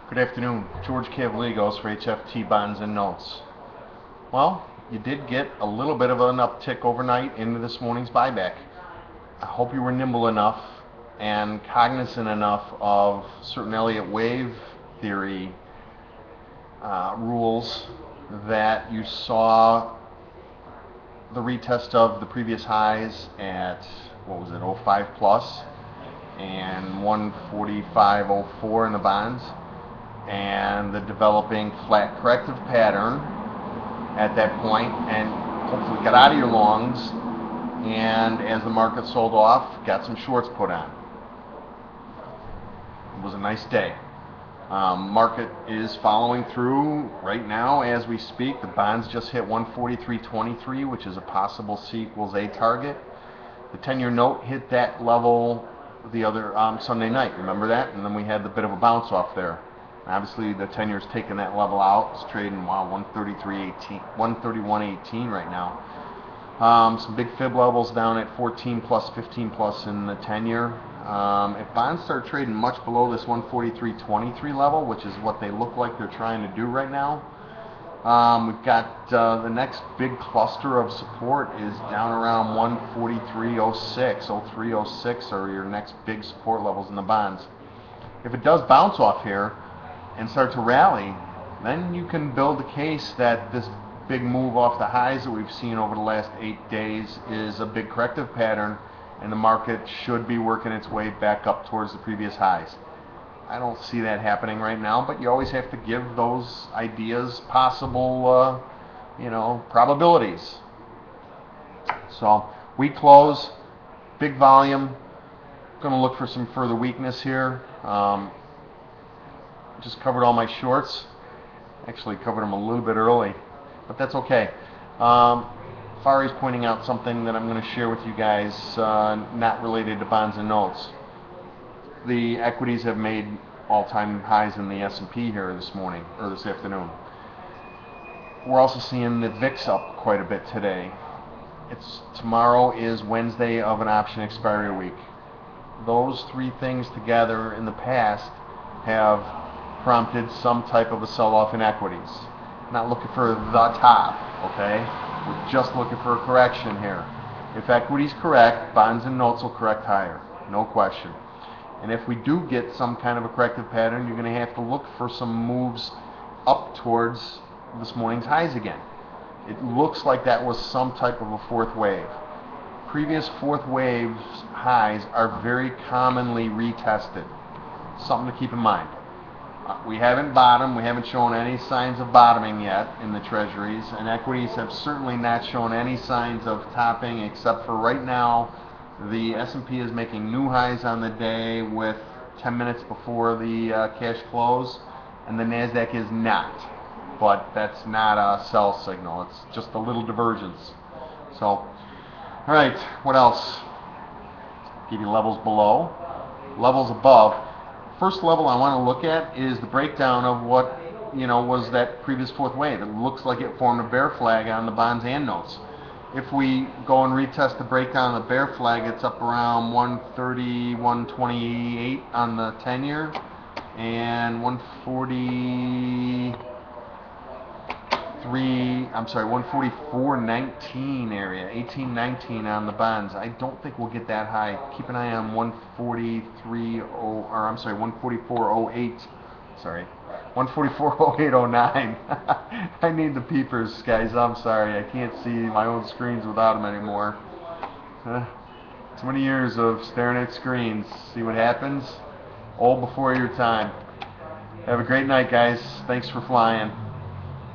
Good afternoon, George Cavaligos for HFT Bonds and Notes. Well, you did get a little bit of an uptick overnight into this morning's buyback. I hope you were nimble enough and cognizant enough of certain Elliott wave theory rules that you saw the retest of the previous highs at, what was it, 05 plus and 145.04 in the bonds, and the developing flat corrective pattern at that point, and hopefully got out of your longs, and as the market sold off, got some shorts put on. It was a nice day. Market is following through right now as we speak. The bonds just hit 143.23, which is a possible C equals A target. The 10-year note hit that level the other Sunday night. Remember that? And then we had the bit of a bounce off there. Obviously, the 10-year's taking that level out. It's trading 131.18 right now. Some big fib levels down at 14 plus, 15 plus in the 10-year. If bonds start trading much below this 143.23 level, which is what they look like they're trying to do right now, we've got the next big cluster of support is down around 143.06, 03.06 are your next big support levels in the bonds. If it does bounce off here and start to rally, then you can build a case that this big move off the highs that we've seen over the last 8 days is a big corrective pattern, and the market should be working its way back up towards the previous highs. I don't see that happening right now, but you always have to give those ideas possible, probabilities. So we close, big volume. Going to look for some further weakness here. Just covered all my shorts. Actually covered them a little bit early, but that's okay. Fari's pointing out something that I'm going to share with you guys, not related to bonds and notes. The equities have made all-time highs in the S&P here this morning, or this afternoon. We're also seeing the VIX up quite a bit today. Tomorrow is Wednesday of an option expiry week. Those three things together in the past have prompted some type of a sell-off in equities. Not looking for the top, okay? We're just looking for a correction here. If equities correct, bonds and notes will correct higher, no question. And if we do get some kind of a corrective pattern, you're going to have to look for some moves up towards this morning's highs again. It looks like that was some type of a fourth wave. Previous fourth waves highs are very commonly retested. Something to keep in mind. We haven't bottomed. We haven't shown any signs of bottoming yet in the treasuries, and equities have certainly not shown any signs of topping, except for right now the S&P is making new highs on the day with 10 minutes before the cash close, and the NASDAQ is not. But that's not a sell signal. It's just a little divergence. So, all right, what else? Give you levels below, levels above. First level I want to look at is the breakdown of what was that previous fourth wave. It looks like it formed a bear flag on the bonds and notes. If we go and retest the breakdown of the bear flag, it's up around 130, 128 on the 10-year, and 144.19 area, 18.19 on the bonds. I don't think we'll get that high. Keep an eye on 144.08. Sorry, 144.0809. I need the peepers, guys. I'm sorry. I can't see my own screens without them anymore. Too many years of staring at screens. See what happens? Old before your time. Have a great night, guys. Thanks for flying.